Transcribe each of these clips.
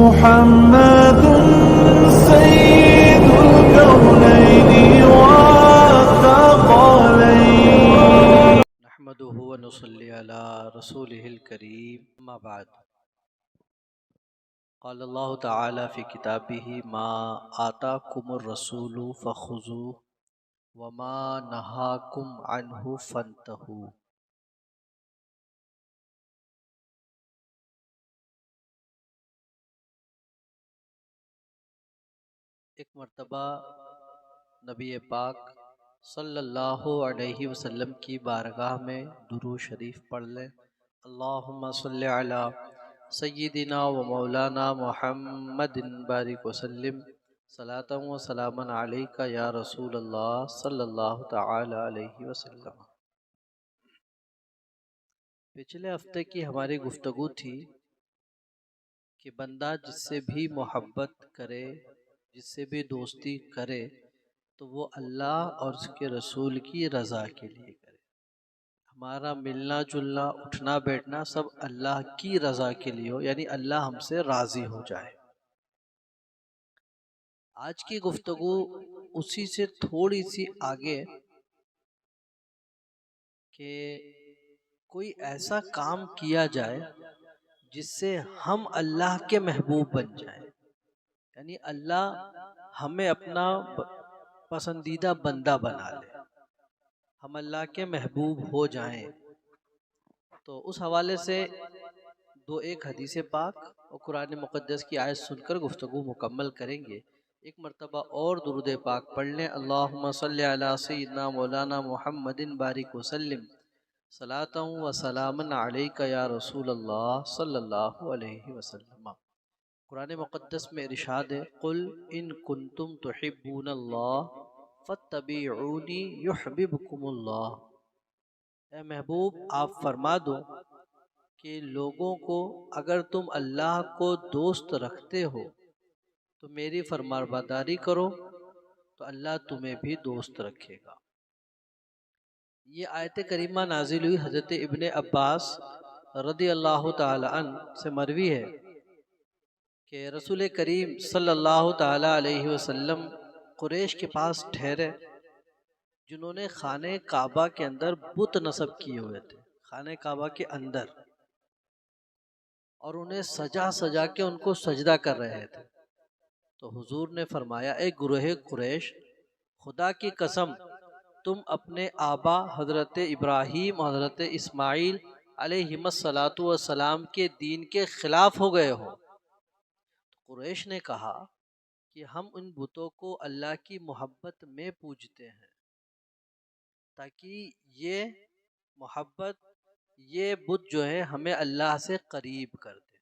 محمد سيد الكونين والثقلين. نحمده ونصلي على رسوله الكريم اما بعد. قال الله تعالى في كتابه ما آتاكم الرسول فخذوه وما نهاكم عنه فانتهوا. ایک مرتبہ نبی پاک صلی اللہ علیہ وسلم کی بارگاہ میں درود شریف پڑھ لیں. اللہم صلی علی سیدنا و مولانا محمد بارک وسلم صلاۃ و سلاما علیک یا رسول اللہ صلی اللہ تعالی علیہ وسلم. پچھلے ہفتے کی ہماری گفتگو تھی کہ بندہ جس سے بھی محبت کرے، جس سے بھی دوستی کرے، تو وہ اللہ اور اس کے رسول کی رضا کے لیے کرے. ہمارا ملنا جلنا اٹھنا بیٹھنا سب اللہ کی رضا کے لیے ہو، یعنی اللہ ہم سے راضی ہو جائے. آج کی گفتگو اسی سے تھوڑی سی آگے کہ کوئی ایسا کام کیا جائے جس سے ہم اللہ کے محبوب بن جائیں، یعنی اللہ ہمیں اپنا پسندیدہ بندہ بنا لے، ہم اللہ کے محبوب ہو جائیں. تو اس حوالے سے ایک حدیث پاک اور قرآن مقدس کی آیت سن کر گفتگو مکمل کریں گے. ایک مرتبہ اور درود پاک پڑھ لیں. اللہم صلی علی سیدنا مولانا محمد بارک وسلم صلاۃ و سلاما علیک یا رسول اللہ صلی اللہ علیہ وسلم. قرآن مقدس میں ارشاد ہے قل ان کنتم تحبون اللہ فاتبعونی یحببکم اللہ. اے محبوب آپ فرما دو کہ لوگوں کو اگر تم اللہ کو دوست رکھتے ہو تو میری فرمانبرداری کرو تو اللہ تمہیں بھی دوست رکھے گا. یہ آیت کریمہ نازل ہوئی حضرت ابن عباس رضی اللہ تعالی عنہ سے مروی ہے کہ رسول کریم صلی اللہ تعالی علیہ وسلم قریش کے پاس ٹھہرے جنہوں نے خانہ کعبہ کے اندر بت نصب کیے ہوئے تھے، خانہ کعبہ کے اندر، اور انہیں سجا سجا کے ان کو سجدہ کر رہے تھے. تو حضور نے فرمایا اے گروہ قریش، خدا کی قسم تم اپنے آبا حضرت ابراہیم اور حضرت اسماعیل علیہم السلام کے دین کے خلاف ہو گئے ہو. قریش نے کہا کہ ہم ان بتوں کو اللہ کی محبت میں پوجتے ہیں تاکہ یہ محبت، یہ بت جو ہے ہمیں اللہ سے قریب کر دے.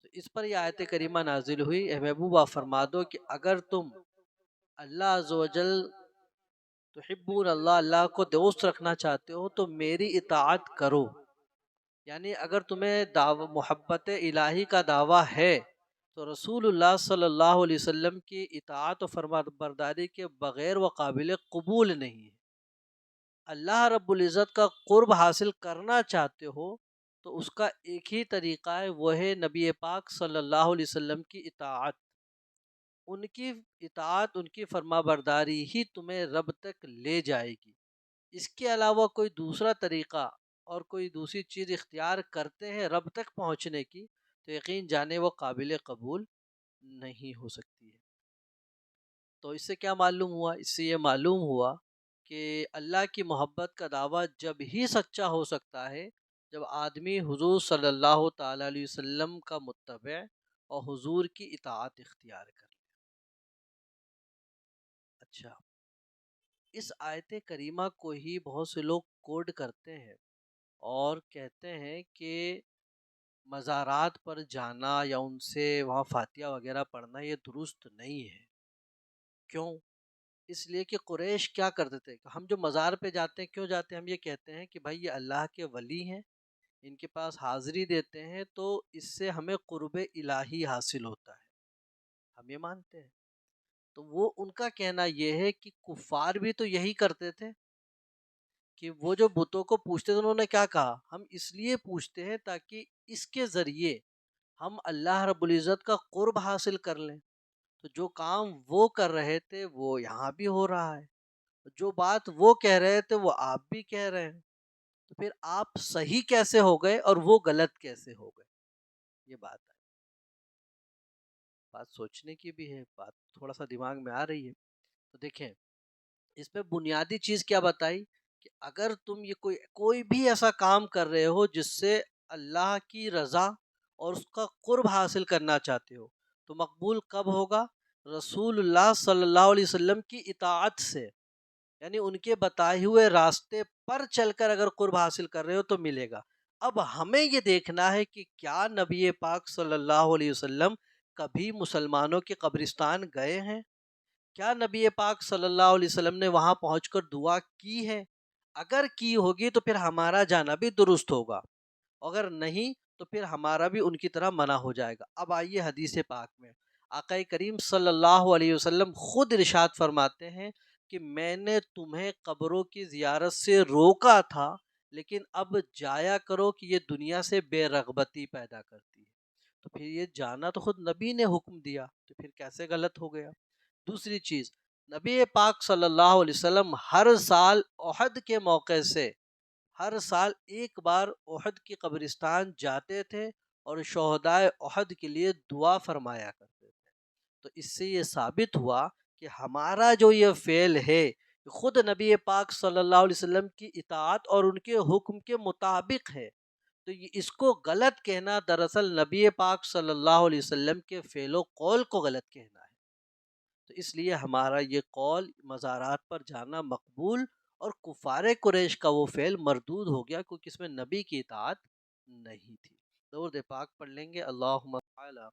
تو اس پر یہ آیت کریمہ نازل ہوئی اے محبوب آپ فرما دو کہ اگر تم اللہ عز و جل تحبون اللہ، اللہ کو دوست رکھنا چاہتے ہو تو میری اطاعت کرو. یعنی اگر تمہیں محبت الہی کا دعویٰ ہے تو رسول اللہ صلی اللہ علیہ وسلم کی اطاعت و فرما برداری کے بغیر وہ قابل قبول نہیں ہے. اللہ رب العزت کا قرب حاصل کرنا چاہتے ہو تو اس کا ایک ہی طریقہ ہے، وہ ہے نبی پاک صلی اللہ علیہ وسلم کی اطاعت. ان کی اطاعت، ان کی فرما برداری ہی تمہیں رب تک لے جائے گی. اس کے علاوہ کوئی دوسرا طریقہ اور کوئی دوسری چیز اختیار کرتے ہیں رب تک پہنچنے کی تو یقین جانے وہ قابل قبول نہیں ہو سکتی ہے. تو اس سے کیا معلوم ہوا؟ اس سے یہ معلوم ہوا کہ اللہ کی محبت کا دعویٰ جب ہی سچا ہو سکتا ہے جب آدمی حضور صلی اللہ تعالی علیہ وسلم کا متبع اور حضور کی اطاعت اختیار کر لے. اچھا، اس آیت کریمہ کو ہی بہت سے لوگ کوڈ کرتے ہیں اور کہتے ہیں کہ مزارات پر جانا یا ان سے وہاں فاتحہ وغیرہ پڑھنا یہ درست نہیں ہے. کیوں؟ اس لیے کہ قریش کیا کرتے تھے، ہم جو مزار پہ جاتے ہیں کیوں جاتے ہیں؟ ہم یہ کہتے ہیں کہ بھائی یہ اللہ کے ولی ہیں، ان کے پاس حاضری دیتے ہیں تو اس سے ہمیں قرب الہی حاصل ہوتا ہے، ہم یہ مانتے ہیں. تو وہ ان کا کہنا یہ ہے کہ کفار بھی تو یہی کرتے تھے کہ وہ جو بتوں کو پوجتے تھے انہوں نے کیا کہا، ہم اس لیے پوجتے ہیں تاکہ اس کے ذریعے ہم اللہ رب العزت کا قرب حاصل کر لیں، تو جو کام وہ کر رہے تھے وہ یہاں بھی ہو رہا ہے، جو بات وہ کہہ رہے تھے وہ آپ بھی کہہ رہے ہیں، تو پھر آپ صحیح کیسے ہو گئے اور وہ غلط کیسے ہو گئے؟ یہ بات ہے، بات سوچنے کی بھی ہے، بات تھوڑا سا دماغ میں آ رہی ہے۔ تو دیکھیں، اس میں بنیادی چیز کیا بتائی کہ اگر تم یہ کوئی بھی ایسا کام کر رہے ہو جس سے اللہ کی رضا اور اس کا قرب حاصل کرنا چاہتے ہو، تو مقبول کب ہوگا؟ رسول اللہ صلی اللہ علیہ وسلم کی اطاعت سے، یعنی ان کے بتائے ہوئے راستے پر چل کر اگر قرب حاصل کر رہے ہو تو ملے گا۔ اب ہمیں یہ دیکھنا ہے کہ کیا نبی پاک صلی اللہ علیہ وسلم کبھی مسلمانوں کے قبرستان گئے ہیں؟ کیا نبی پاک صلی اللہ علیہ وسلم نے وہاں پہنچ کر دعا کی ہے؟ اگر کی ہوگی تو پھر ہمارا جانا بھی درست ہوگا، اگر نہیں تو پھر ہمارا بھی ان کی طرح منع ہو جائے گا۔ اب آئیے حدیث پاک میں، آقا کریم صلی اللہ علیہ وسلم خود ارشاد فرماتے ہیں کہ میں نے تمہیں قبروں کی زیارت سے روکا تھا، لیکن اب جایا کرو کہ یہ دنیا سے بے رغبتی پیدا کرتی ہے۔ تو پھر یہ جانا تو خود نبی نے حکم دیا، تو پھر کیسے غلط ہو گیا؟ دوسری چیز، نبی پاک صلی اللہ علیہ وسلم ہر سال احد کے موقع سے ہر سال ایک بار احد کی قبرستان جاتے تھے اور شہدائے احد کے لیے دعا فرمایا کرتے تھے۔ تو اس سے یہ ثابت ہوا کہ ہمارا جو یہ فعل ہے خود نبی پاک صلی اللہ علیہ وسلم کی اطاعت اور ان کے حکم کے مطابق ہے۔ تو اس کو غلط کہنا دراصل نبی پاک صلی اللہ علیہ وسلم کے فعل و قول کو غلط کہنا ہے۔ تو اس لیے ہمارا یہ قول مزارات پر جانا مقبول اور کفار قریش کا وہ فعل مردود ہو گیا، کیونکہ اس میں نبی کی اطاعت نہیں تھی۔ درود پاک پڑھ لیں گے، اللہم صلی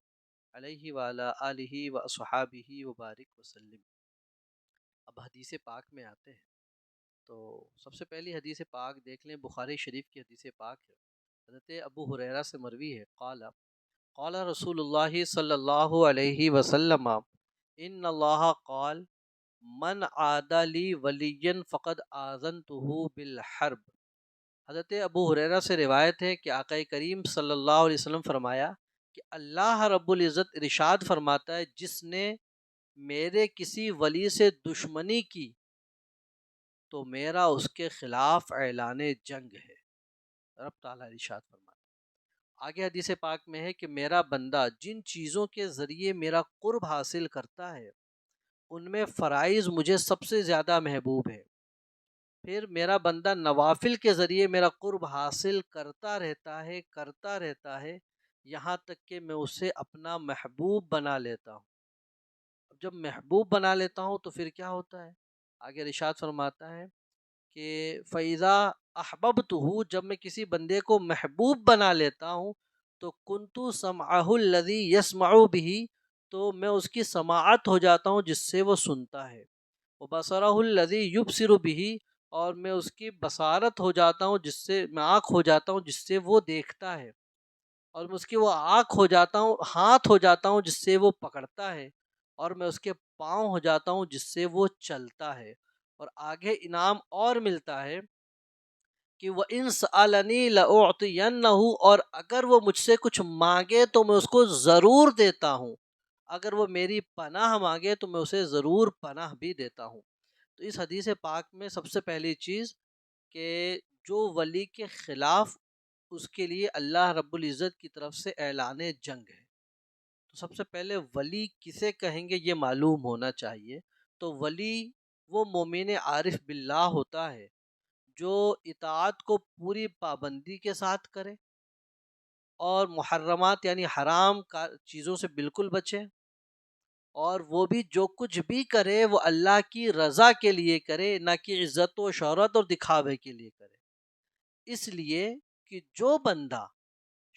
علیہ وعلی آلہ واصحابہ وبارک وسلم۔ اب حدیث پاک میں آتے ہیں، تو سب سے پہلی حدیث پاک دیکھ لیں، بخاری شریف کی حدیث پاک ہے۔ حضرت ابو ہریرہ سے مروی ہے، قال قال رسول اللہ صلی اللہ علیہ وسلم ان اللہ قال من عاد لی ولی فقد آذنتہ بالحرب۔ حضرت ابو ہریرہ سے روایت ہے کہ آقا کریم صلی اللہ علیہ وسلم فرمایا کہ اللہ رب العزت ارشاد فرماتا ہے، جس نے میرے کسی ولی سے دشمنی کی تو میرا اس کے خلاف اعلان جنگ ہے۔ رب تعالیٰ ارشاد فرماتا ہے، آگے حدیث پاک میں ہے کہ میرا بندہ جن چیزوں کے ذریعے میرا قرب حاصل کرتا ہے ان میں فرائض مجھے سب سے زیادہ محبوب ہے، پھر میرا بندہ نوافل کے ذریعے میرا قرب حاصل کرتا رہتا ہے یہاں تک کہ میں اسے اپنا محبوب بنا لیتا ہوں۔ جب محبوب بنا لیتا ہوں تو پھر کیا ہوتا ہے؟ آگے ارشاد فرماتا ہے کہ فَإِذَا أَحْبَبْتُهُ، جب میں کسی بندے کو محبوب بنا لیتا ہوں تو كُنْتُ سَمْعَهُ الَّذِي يَسْمَعُ بِهِ، تو میں اس کی سماعت ہو جاتا ہوں جس سے وہ سنتا ہے، وَبَصَرَهُ الَّذِي يُبْصِرُ بِهِ، اور میں اس کی بصارت ہو جاتا ہوں، جس سے میں آنکھ ہو جاتا ہوں جس سے وہ دیکھتا ہے، اور میں اس کی وہ آنکھ ہو جاتا ہوں، ہاتھ ہو جاتا ہوں جس سے وہ پکڑتا ہے، اور میں اس کے پاؤں ہو جاتا ہوں جس سے وہ چلتا ہے۔ اور آگے انعام اور ملتا ہے کہ وَإِن سَأَلَنِي لَأُعْطِيَنَّهُ، اور اگر وہ مجھ سے کچھ مانگے تو میں اس کو ضرور دیتا ہوں، اگر وہ میری پناہ مانگے تو میں اسے ضرور پناہ بھی دیتا ہوں۔ تو اس حدیث پاک میں سب سے پہلی چیز کہ جو ولی کے خلاف، اس کے لیے اللہ رب العزت کی طرف سے اعلان جنگ ہے۔ تو سب سے پہلے ولی کسے کہیں گے یہ معلوم ہونا چاہیے۔ تو ولی وہ مومن عارف باللہ ہوتا ہے جو اطاعت کو پوری پابندی کے ساتھ کرے اور محرمات یعنی حرام چیزوں سے بالکل بچے، اور وہ بھی جو کچھ بھی کرے وہ اللہ کی رضا کے لیے کرے، نہ کہ عزت و شہرت اور دکھاوے کے لیے کرے۔ اس لیے کہ جو بندہ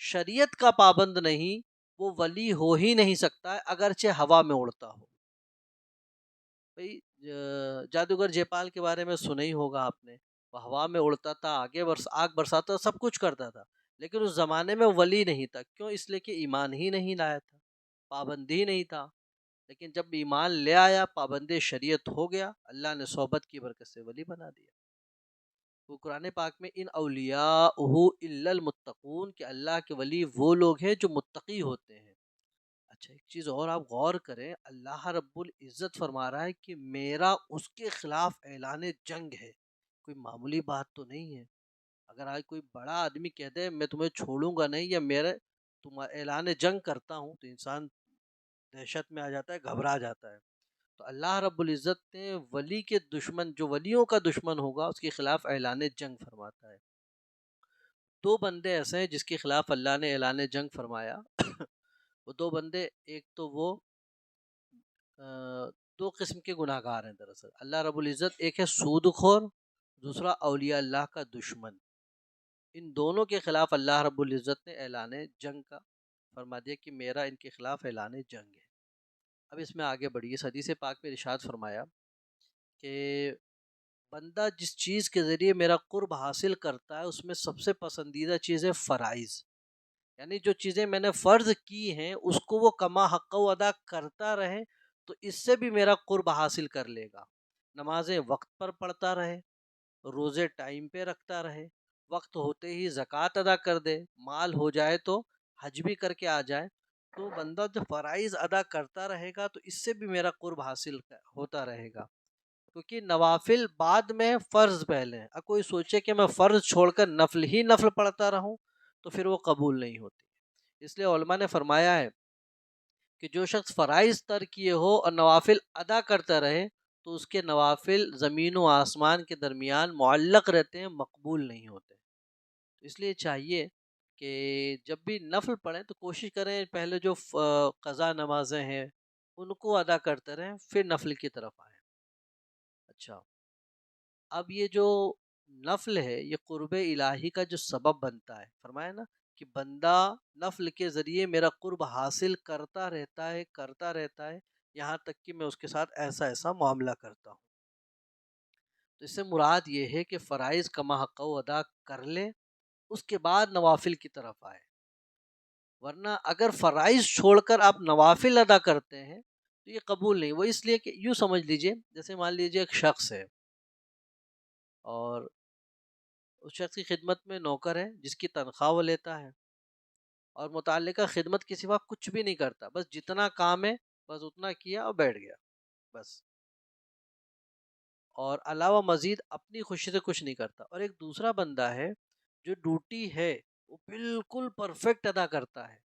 شریعت کا پابند نہیں وہ ولی ہو ہی نہیں سکتا ہے، اگرچہ ہوا میں اڑتا ہو۔ بھئی جادوگر جے پال کے بارے میں سنا ہی ہوگا آپ نے، وہ ہوا میں اڑتا تھا، آگ برساتا، سب کچھ کرتا تھا، لیکن اس زمانے میں ولی نہیں تھا۔ کیوں؟ اس لیے کہ ایمان ہی نہیں لایا تھا، پابندی ہی نہیں تھا۔ لیکن جب ایمان لے آیا، پابند شریعت ہو گیا، اللہ نے صحبت کی برکت سے ولی بنا دیا۔ وہ قرآن پاک میں ان اولیاءہ الا المتقون کہ اللہ کے ولی وہ لوگ ہیں جو متقی ہوتے ہیں۔ اچھا ایک چیز اور آپ غور کریں، اللہ رب العزت فرما رہا ہے کہ میرا اس کے خلاف اعلان جنگ ہے، کوئی معمولی بات تو نہیں ہے۔ اگر آج کوئی بڑا آدمی کہہ دے میں تمہیں چھوڑوں گا نہیں یا میرے تم اعلان جنگ کرتا ہوں، تو انسان دہشت میں آ جاتا ہے، گھبرا جاتا ہے۔ تو اللہ رب العزت نے ولی کے دشمن، جو ولیوں کا دشمن ہوگا اس کے خلاف اعلان جنگ فرماتا ہے۔ دو بندے ایسے ہیں جس کے خلاف اللہ نے اعلان جنگ فرمایا وہ دو بندے، ایک تو وہ دو قسم کے گناہ گار ہیں دراصل اللہ رب العزت، ایک ہے سود خور، دوسرا اولیاء اللہ کا دشمن۔ ان دونوں کے خلاف اللہ رب العزت نے اعلان جنگ کا فرما دیا کہ میرا ان کے خلاف اعلان جنگ ہے۔ اب اس میں آگے بڑھیے، اس حدیث پاک میں ارشاد فرمایا کہ بندہ جس چیز کے ذریعے میرا قرب حاصل کرتا ہے اس میں سب سے پسندیدہ چیز ہے فرائض، یعنی جو چیزیں میں نے فرض کی ہیں اس کو وہ کما حق و ادا کرتا رہے تو اس سے بھی میرا قرب حاصل کر لے گا۔ نمازیں وقت پر پڑھتا رہے، روزے ٹائم پہ رکھتا رہے، وقت ہوتے ہی زکوٰۃ ادا کر دے، مال ہو جائے تو حج بھی کر کے آ جائے، تو بندہ جو فرائض ادا کرتا رہے گا تو اس سے بھی میرا قرب حاصل ہوتا رہے گا، کیونکہ نوافل بعد میں فرض پہلے ہیں۔ اب کوئی سوچے کہ میں فرض چھوڑ کر نفل ہی نفل پڑھتا رہوں تو پھر وہ قبول نہیں ہوتی۔ اس لیے علماء نے فرمایا ہے کہ جو شخص فرائض ترک کیے ہو اور نوافل ادا کرتا رہے تو اس کے نوافل زمین و آسمان کے درمیان معلق رہتے ہیں، مقبول نہیں ہوتے۔ اس لیے چاہیے کہ جب بھی نفل پڑھیں تو کوشش کریں پہلے جو قضا نمازیں ہیں ان کو ادا کرتے رہیں، پھر نفل کی طرف آئیں۔ اچھا اب یہ جو نفل ہے یہ قرب الہی کا جو سبب بنتا ہے، فرمایا نا کہ بندہ نفل کے ذریعے میرا قرب حاصل کرتا رہتا ہے یہاں تک کہ میں اس کے ساتھ ایسا ایسا معاملہ کرتا ہوں۔ تو اس سے مراد یہ ہے کہ فرائض کما حق و ادا کر لے، اس کے بعد نوافل کی طرف آئے، ورنہ اگر فرائض چھوڑ کر آپ نوافل ادا کرتے ہیں تو یہ قبول نہیں۔ وہ اس لیے کہ یوں سمجھ لیجئے، جیسے مان لیجئے ایک شخص ہے اور اس شخص کی خدمت میں نوکر ہے جس کی تنخواہ وہ لیتا ہے اور متعلقہ خدمت کے سوا کچھ بھی نہیں کرتا، بس جتنا کام ہے بس اتنا کیا اور بیٹھ گیا بس، اور علاوہ مزید اپنی خوشی سے کچھ نہیں کرتا۔ اور ایک دوسرا بندہ ہے جو ڈیوٹی ہے وہ بالکل پرفیکٹ ادا کرتا ہے،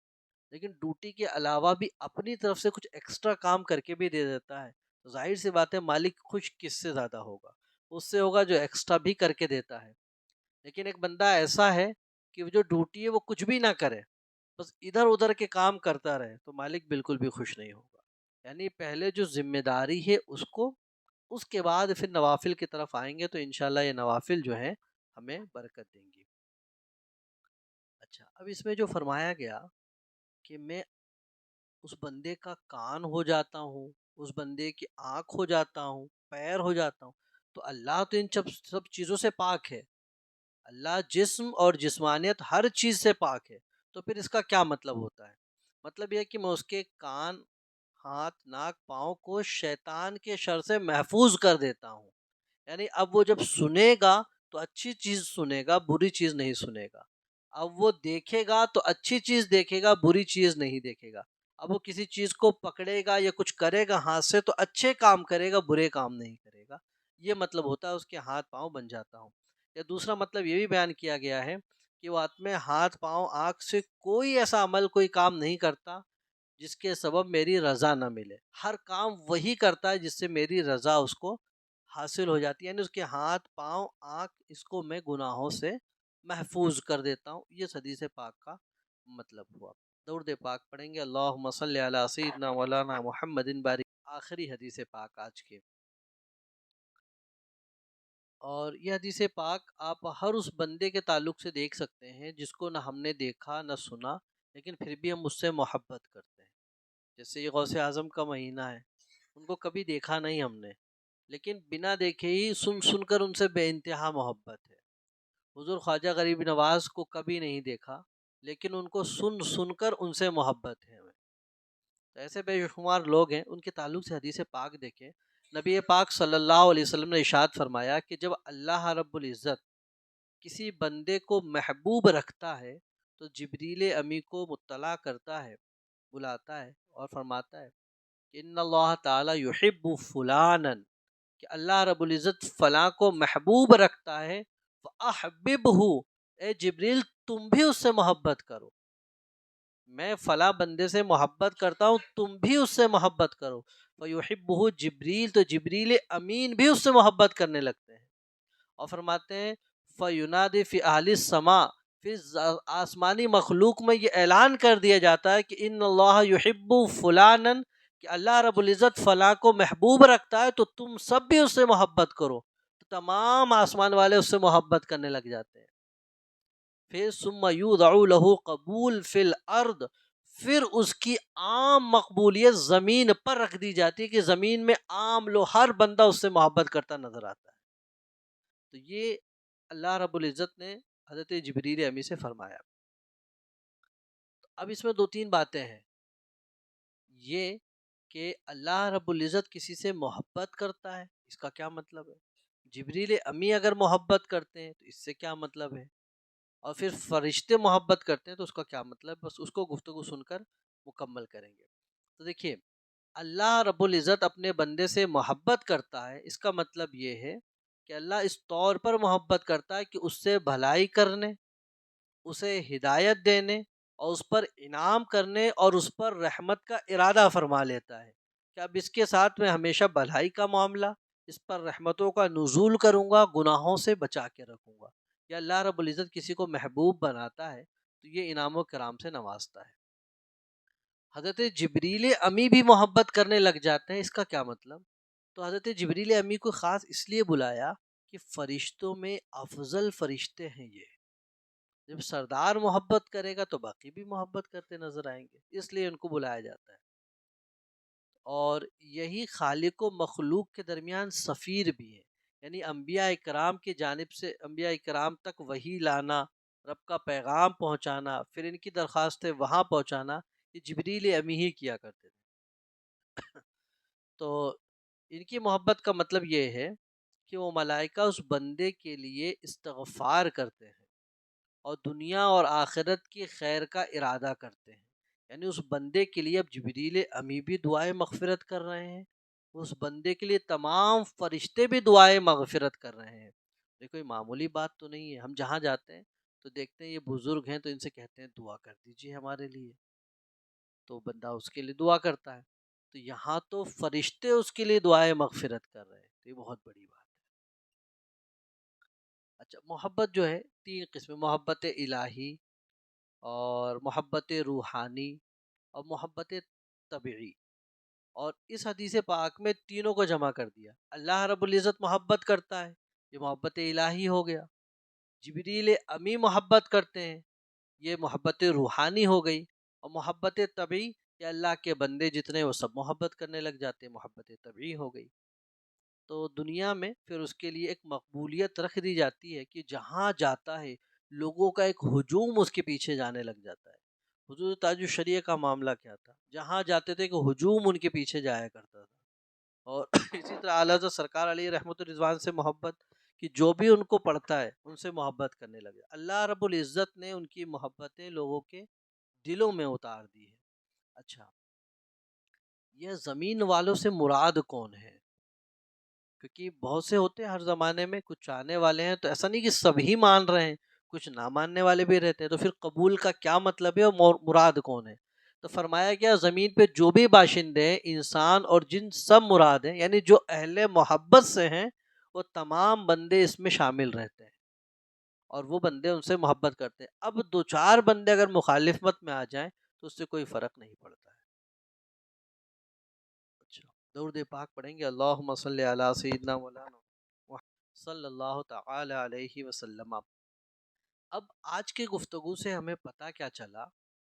لیکن ڈیوٹی کے علاوہ بھی اپنی طرف سے کچھ ایکسٹرا کام کر کے بھی دے دیتا ہے، تو ظاہر سی بات ہے مالک خوش کس سے زیادہ ہوگا؟ اس سے ہوگا جو ایکسٹرا بھی کر کے دیتا ہے۔ لیکن ایک بندہ ایسا ہے کہ جو ڈیوٹی ہے وہ کچھ بھی نہ کرے، بس ادھر ادھر کے کام کرتا رہے، تو مالک بالکل بھی خوش نہیں ہوگا۔ یعنی پہلے جو ذمہ داری ہے اس کو، اس کے بعد پھر نوافل کی طرف آئیں گے تو انشاءاللہ یہ نوافل جو ہیں ہمیں برکت دیں گی۔ اچھا اب اس میں جو فرمایا گیا کہ میں اس بندے کا کان ہو جاتا ہوں، اس بندے کی آنکھ ہو جاتا ہوں، پیر ہو جاتا ہوں، تو اللہ تو ان سب چیزوں سے پاک ہے، اللہ جسم اور جسمانیت ہر چیز سے پاک ہے، تو پھر اس کا کیا مطلب ہوتا ہے؟ مطلب یہ کہ میں اس کے کان، ہاتھ، ناک، پاؤں کو شیطان کے شر سے محفوظ کر دیتا ہوں، یعنی اب وہ جب سنے گا تو اچھی چیز سنے گا، بری چیز نہیں سنے گا۔ اب وہ دیکھے گا تو اچھی چیز دیکھے گا، بری چیز نہیں دیکھے گا۔ اب وہ کسی چیز کو پکڑے گا یا کچھ کرے گا ہاتھ سے تو اچھے کام کرے گا، برے کام نہیں کرے گا۔ یہ مطلب ہوتا ہے اس کے ہاتھ پاؤں بن جاتا ہوں۔ یا دوسرا مطلب یہ بھی بیان کیا گیا ہے کہ وہ میں ہاتھ پاؤں آنکھ سے کوئی ایسا عمل، کوئی کام نہیں کرتا جس کے سبب میری رضا نہ ملے، ہر کام وہی کرتا ہے جس سے میری رضا اس کو حاصل ہو جاتی ہے، یعنی اس کے ہاتھ پاؤں آنکھ اس کو میں گناہوں سے محفوظ کر دیتا ہوں۔ یہ حدیث پاک کا مطلب ہوا۔ درود پاک پڑھیں گے، اللہم صلی علی سیدنا مولانا محمد بارک، آخری حدیث پاک آج کے۔ اور یہ حدیث پاک آپ ہر اس بندے کے تعلق سے دیکھ سکتے ہیں جس کو نہ ہم نے دیکھا نہ سنا، لیکن پھر بھی ہم اس سے محبت کرتے ہیں۔ جیسے یہ غوث اعظم کا مہینہ ہے، ان کو کبھی دیکھا نہیں ہم نے، لیکن بنا دیکھے ہی سن سن کر ان سے بے انتہا محبت ہے۔ حضور خواجہ غریب نواز کو کبھی نہیں دیکھا، لیکن ان کو سن سن کر ان سے محبت ہے ہمیں۔ تو ایسے بے شمار لوگ ہیں، ان کے تعلق سے حدیث پاک دیکھیں۔ نبی پاک صلی اللہ علیہ وسلم نے ارشاد فرمایا کہ جب اللہ رب العزت کسی بندے کو محبوب رکھتا ہے تو جبریل امی کو مطلع کرتا ہے، بلاتا ہے اور فرماتا ہے کہ ان اللہ تعالی یحب فلانا، کہ اللہ رب العزت فلاں کو محبوب رکھتا ہے، فاحببہ، اے جبریل تم بھی اس سے محبت کرو، میں فلاں بندے سے محبت کرتا ہوں تم بھی اس سے محبت کرو، فیحبہ جبریل، تو جبریل امین بھی اس سے محبت کرنے لگتے ہیں، اور فرماتے ہیں فَيُنَادِ فِي أَهْلِ السَّمَاءِ، پھر آسمانی مخلوق میں یہ اعلان کر دیا جاتا ہے کہ ان اللہ یحب فلانا، کہ اللہ رب العزت فلاں کو محبوب رکھتا ہے تو تم سب بھی اس سے محبت کرو، تو تمام آسمان والے اس سے محبت کرنے لگ جاتے ہیں۔ پھر ثم یوضع له قبول فی الارض، پھر اس کی عام مقبولیت زمین پر رکھ دی جاتی ہے کہ زمین میں عام لو ہر بندہ اس سے محبت کرتا نظر آتا ہے۔ تو یہ اللہ رب العزت نے حضرت جبریل امی سے فرمایا۔ اب اس میں دو تین باتیں ہیں، یہ کہ اللہ رب العزت کسی سے محبت کرتا ہے، اس کا کیا مطلب ہے؟ جبریل امی اگر محبت کرتے ہیں تو اس سے کیا مطلب ہے؟ اور پھر فرشتے محبت کرتے ہیں تو اس کا کیا مطلب؟ بس اس کو گفتگو سن کر مکمل کریں گے۔ تو دیکھیے، اللہ رب العزت اپنے بندے سے محبت کرتا ہے، اس کا مطلب یہ ہے کہ اللہ اس طور پر محبت کرتا ہے کہ اس سے بھلائی کرنے، اسے ہدایت دینے اور اس پر انعام کرنے اور اس پر رحمت کا ارادہ فرما لیتا ہے کہ اب اس کے ساتھ میں ہمیشہ بھلائی کا معاملہ، اس پر رحمتوں کا نزول کروں گا، گناہوں سے بچا کے رکھوں گا۔ یا اللہ رب العزت کسی کو محبوب بناتا ہے تو یہ انعام و کرام سے نوازتا ہے۔ حضرت جبریل امی بھی محبت کرنے لگ جاتے ہیں، اس کا کیا مطلب؟ تو حضرت جبریل امی کو خاص اس لیے بلایا کہ فرشتوں میں افضل فرشتے ہیں یہ، جب سردار محبت کرے گا تو باقی بھی محبت کرتے نظر آئیں گے، اس لیے ان کو بلایا جاتا ہے۔ اور یہی خالق و مخلوق کے درمیان سفیر بھی ہے، یعنی انبیاء کرام کی جانب سے انبیاء کرام تک وحی لانا، رب کا پیغام پہنچانا، پھر ان کی درخواستیں وہاں پہنچانا، یہ جبریل امی ہی کیا کرتے تھے۔ تو ان کی محبت کا مطلب یہ ہے کہ وہ ملائکہ اس بندے کے لیے استغفار کرتے ہیں اور دنیا اور آخرت کی خیر کا ارادہ کرتے ہیں، یعنی اس بندے کے لیے اب جبریل امی بھی دعائیں مغفرت کر رہے ہیں، اس بندے کے لیے تمام فرشتے بھی دعائیں مغفرت کر رہے ہیں۔ یہ کوئی معمولی بات تو نہیں ہے، ہم جہاں جاتے ہیں تو دیکھتے ہیں یہ بزرگ ہیں تو ان سے کہتے ہیں دعا کر دیجیے ہمارے لیے، تو بندہ اس کے لیے دعا کرتا ہے، تو یہاں تو فرشتے اس کے لیے دعائیں مغفرت کر رہے ہیں، تو یہ بہت بڑی بات ہے۔ اچھا، محبت جو ہے تین قسم: محبت الہی اور محبت روحانی اور محبت طبعی، اور اس حدیث پاک میں تینوں کو جمع کر دیا۔ اللہ رب العزت محبت کرتا ہے، یہ محبت الہی ہو گیا، جبریل امی محبت کرتے ہیں، یہ محبت روحانی ہو گئی، اور محبت طبعی، یہ اللہ کے بندے جتنے وہ سب محبت کرنے لگ جاتے ہیں، محبت طبعی ہو گئی۔ تو دنیا میں پھر اس کے لیے ایک مقبولیت رکھ دی جاتی ہے کہ جہاں جاتا ہے لوگوں کا ایک ہجوم اس کے پیچھے جانے لگ جاتا ہے۔ حضور تاج الشریعہ کا معاملہ کیا تھا؟ جہاں جاتے تھے کہ ہجوم ان کے پیچھے جایا کرتا تھا، اور اسی طرح اعلیٰ حضرت سرکار علیہ رحمۃ الرضوان سے محبت، کہ جو بھی ان کو پڑھتا ہے ان سے محبت کرنے لگے۔ اللہ رب العزت نے ان کی محبتیں لوگوں کے دلوں میں اتار دی ہے۔ اچھا، یہ زمین والوں سے مراد کون ہے؟ کیونکہ بہت سے ہوتے ہیں ہر زمانے میں، کچھ چاہنے والے ہیں، تو ایسا نہیں کہ سبھی مان رہے ہیں، کچھ نہ ماننے والے بھی رہتے ہیں، تو پھر قبول کا کیا مطلب ہے اور مراد کون ہے؟ تو فرمایا گیا زمین پہ جو بھی باشندے ہیں، انسان اور جن، سب مراد ہیں، یعنی جو اہل محبت سے ہیں وہ تمام بندے اس میں شامل رہتے ہیں، اور وہ بندے ان سے محبت کرتے ہیں۔ اب دو چار بندے اگر مخالفت میں آ جائیں تو اس سے کوئی فرق نہیں پڑتا ہے۔ اچھا، درود پاک پڑھیں گے، اللہم صلی علی سیدنا مولانا محمد صلی اللہ تعالی علیہ وسلم۔ اب آج کی گفتگو سے ہمیں پتہ کیا چلا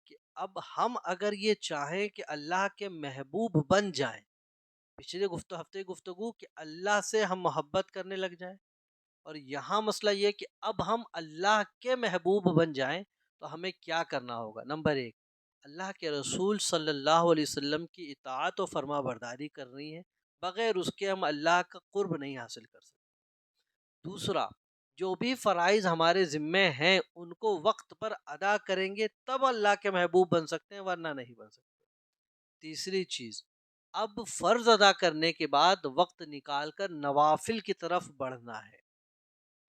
کہ اب ہم اگر یہ چاہیں کہ اللہ کے محبوب بن جائیں، پچھلے ہفتے گفتگو کہ اللہ سے ہم محبت کرنے لگ جائیں، اور یہاں مسئلہ یہ کہ اب ہم اللہ کے محبوب بن جائیں تو ہمیں کیا کرنا ہوگا؟ نمبر ایک، اللہ کے رسول صلی اللہ علیہ وسلم کی اطاعت و فرما برداری کرنی ہے، بغیر اس کے ہم اللہ کا قرب نہیں حاصل کر سکتے۔ دوسرا، جو بھی فرائض ہمارے ذمے ہیں ان کو وقت پر ادا کریں گے تب اللہ کے محبوب بن سکتے ہیں، ورنہ نہیں بن سکتے۔ تیسری چیز، اب فرض ادا کرنے کے بعد وقت نکال کر نوافل کی طرف بڑھنا ہے،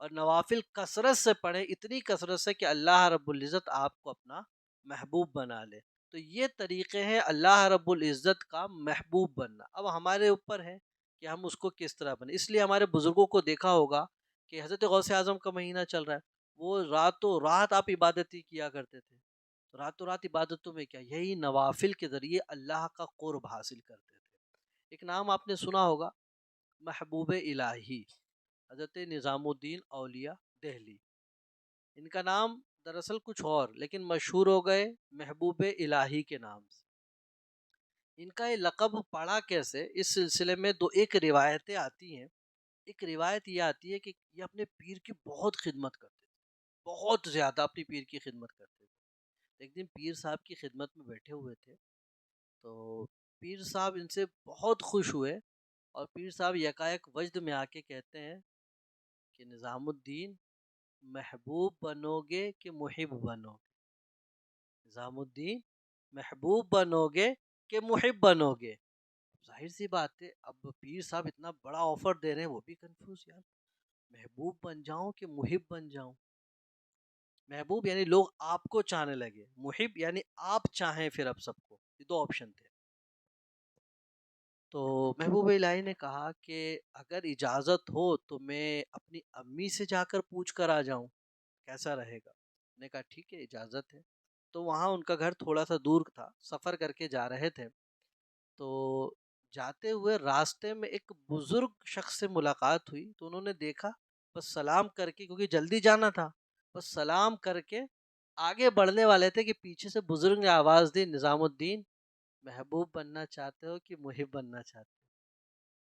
اور نوافل کثرت سے پڑھیں، اتنی کثرت سے کہ اللہ رب العزت آپ کو اپنا محبوب بنا لے۔ تو یہ طریقے ہیں اللہ رب العزت کا محبوب بننا۔ اب ہمارے اوپر ہے کہ ہم اس کو کس طرح بنیں۔ اس لیے ہمارے بزرگوں کو دیکھا ہوگا کہ حضرت غوث اعظم کا مہینہ چل رہا ہے، وہ راتوں رات آپ عبادت ہی کیا کرتے تھے۔ تو راتوں رات عبادتوں میں کیا، یہی نوافل کے ذریعے اللہ کا قرب حاصل کرتے تھے۔ ایک نام آپ نے سنا ہوگا، محبوب الہی، حضرت نظام الدین اولیاء دہلی۔ ان کا نام دراصل کچھ اور، لیکن مشہور ہو گئے محبوب الہی کے نام سے۔ ان کا یہ لقب پڑا کیسے، اس سلسلے میں ایک روایتیں آتی ہیں۔ ایک روایت یہ آتی ہے کہ یہ اپنے پیر کی بہت خدمت کرتے تھے، بہت زیادہ اپنی پیر کی خدمت کرتے تھے۔ ایک دن پیر صاحب کی خدمت میں بیٹھے ہوئے تھے، تو پیر صاحب ان سے بہت خوش ہوئے، اور پیر صاحب یکایک وجد میں آ کے کہتے ہیں کہ نظام الدین، محبوب بنو گے کہ محب بنو گے؟ نظام الدین، محبوب بنو گے کہ محب بنو گے؟ ظاہر سی بات ہے، اب پیر صاحب اتنا بڑا آفر دے رہے ہیں، وہ بھی کنفیوز، یار محبوب بن جاؤں کہ محب بن جاؤں؟ محبوب یعنی لوگ آپ کو چاہنے لگے، محب یعنی آپ چاہیں پھر اب سب کو، یہ دو آپشن تھے۔ تو محبوب الہی نے کہا کہ اگر اجازت ہو تو میں اپنی امی سے جا کر پوچھ کر آ جاؤں، کیسا رہے گا؟ نے کہا ٹھیک ہے، اجازت ہے۔ تو وہاں ان کا گھر تھوڑا سا دور تھا، سفر کر کے جا رہے تھے، تو جاتے ہوئے راستے میں ایک بزرگ شخص سے ملاقات ہوئی، تو انہوں نے دیکھا، بس سلام کر کے، کیونکہ جلدی جانا تھا، بس سلام کر کے آگے بڑھنے والے تھے کہ پیچھے سے بزرگ نے آواز دی، نظام الدین، محبوب بننا چاہتے ہو کہ محب بننا چاہتے ہو؟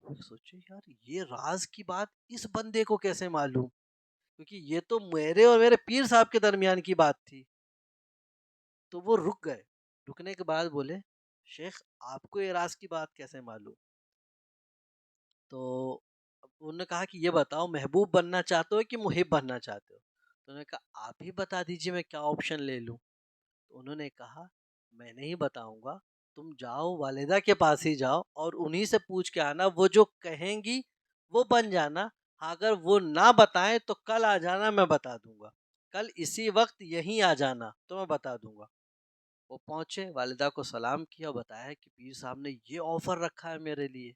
پھر سوچے یار یہ راز کی بات اس بندے کو کیسے معلوم، کیونکہ یہ تو میرے اور میرے پیر صاحب کے درمیان کی بات تھی۔ تو وہ رک گئے، رکنے کے بعد بولے، شیخ آپ کو یہ راز کی بات کیسے معلوم؟ تو انہوں نے کہا کہ یہ بتاؤ، محبوب بننا چاہتے ہو کہ محب بننا چاہتے ہو؟ تو انہوں نے کہا آپ ہی بتا دیجئے، میں کیا آپشن لے لوں؟ تو انہوں نے کہا میں نہیں بتاؤں گا، تم جاؤ والدہ کے پاس ہی جاؤ اور انہی سے پوچھ کے آنا، وہ جو کہیں گی وہ بن جانا، اگر وہ نہ بتائیں تو کل آ جانا، میں بتا دوں گا، کل اسی وقت یہیں آ جانا تو میں بتا دوں گا۔ وہ پہنچے، والدہ کو سلام کیا اور بتایا کہ پیر صاحب نے یہ آفر رکھا ہے میرے لیے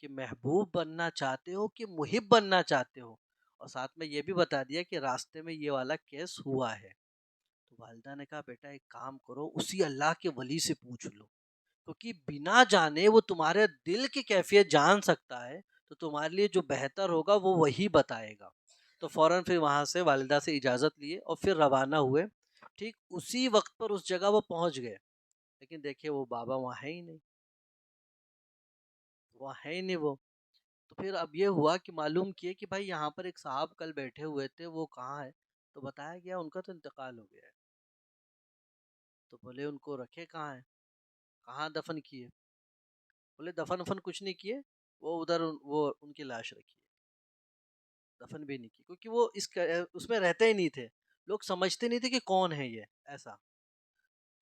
کہ محبوب بننا چاہتے ہو کہ محب بننا چاہتے ہو، اور ساتھ میں یہ بھی بتا دیا کہ راستے میں یہ والا کیس ہوا ہے۔ تو والدہ نے کہا بیٹا ایک کام کرو، اسی اللہ کے ولی سے پوچھ لو، کیونکہ بنا جانے وہ تمہارے دل کی کیفیت جان سکتا ہے، تو تمہارے لیے جو بہتر ہوگا وہ وہی بتائے گا۔ تو فوراً پھر وہاں سے والدہ سے اجازت لیے اور پھر روانہ ہوئے۔ ٹھیک اسی وقت پر اس جگہ وہ پہنچ گئے، لیکن دیکھیے وہ بابا وہاں ہے ہی نہیں، وہاں ہے ہی نہیں وہ۔ تو پھر اب یہ ہوا کہ معلوم کیے کہ بھائی یہاں پر ایک صاحب کل بیٹھے ہوئے تھے، وہ کہاں ہے؟ تو بتایا گیا ان کا تو انتقال ہو گیا ہے۔ تو بولے ان کو رکھے کہاں ہیں، کہاں دفن کیے؟ بولے دفن وفن کچھ نہیں کیے، وہ ادھر وہ ان کی لاش رکھی ہے، دفن بھی نہیں کی، کیونکہ وہ اس میں رہتے ہی نہیں تھے، لوگ سمجھتے نہیں تھے کہ کون ہے یہ ایسا۔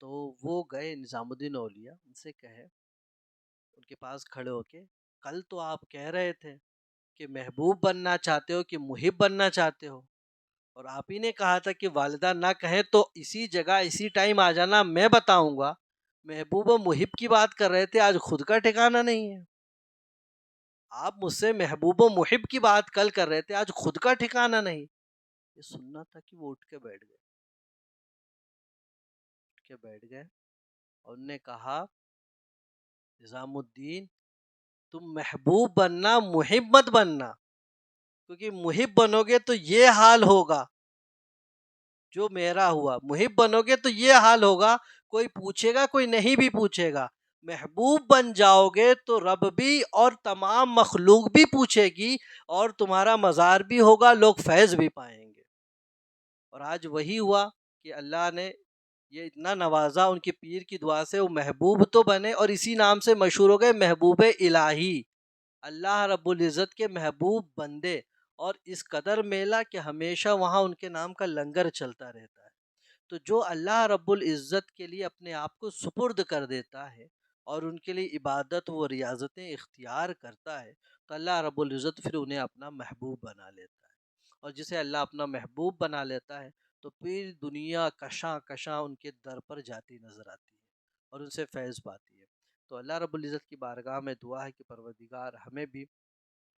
تو وہ گئے نظام الدین اولیاء، ان سے کہے، ان کے پاس کھڑے ہو کے، کل تو آپ کہہ رہے تھے کہ محبوب بننا چاہتے ہو کہ محب بننا چاہتے ہو، اور آپ ہی نے کہا تھا کہ والدہ نہ کہیں تو اسی جگہ اسی ٹائم آ جانا، میں بتاؤں گا۔ محبوب و محب کی بات کر رہے تھے، آج خود کا ٹھکانہ نہیں ہے۔ آپ مجھ سے محبوب و محب کی بات کل کر رہے تھے، آج خود کا ٹھکانہ نہیں۔ یہ سننا تھا کہ وہ اٹھ کے بیٹھ گئے، اور انہوں نے کہا نظام الدین، تم محبوب بننا، محب مت بننا، کیونکہ محب بنو گے تو یہ حال ہوگا جو میرا ہوا، محب بنو گے تو یہ حال ہوگا، کوئی پوچھے گا کوئی نہیں بھی پوچھے گا۔ محبوب بن جاؤ گے تو رب بھی اور تمام مخلوق بھی پوچھے گی، اور تمہارا مزار بھی ہوگا، لوگ فیض بھی پائیں گے۔ اور آج وہی ہوا کہ اللہ نے یہ اتنا نوازا ان کے پیر کی دعا سے، وہ محبوب تو بنے اور اسی نام سے مشہور ہو گئے، محبوب الہی، اللہ رب العزت کے محبوب بندے۔ اور اس قدر میلہ کہ ہمیشہ وہاں ان کے نام کا لنگر چلتا رہتا ہے۔ تو جو اللہ رب العزت کے لیے اپنے آپ کو سپرد کر دیتا ہے اور ان کے لیے عبادت و ریاضتیں اختیار کرتا ہے، تو اللہ رب العزت پھر انہیں اپنا محبوب بنا لیتا ہے، اور جسے اللہ اپنا محبوب بنا لیتا ہے تو پھر دنیا کشاں کشاں ان کے در پر جاتی نظر آتی ہے اور ان سے فیض پاتی ہے۔ تو اللہ رب العزت کی بارگاہ میں دعا ہے کہ پروردگار ہمیں بھی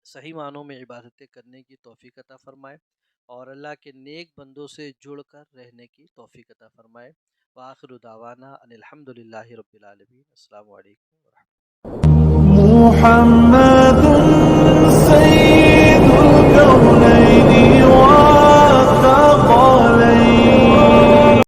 صحیح معنوں میں عبادتیں کرنے کی توفیق عطا فرمائے، اور اللہ کے نیک بندوں سے جڑ کر رہنے کی توفیق عطا فرمائے۔ وآخر دعوانا ان الحمد للہ رب العالمین۔ السلام علیکم ورحمۃ محمد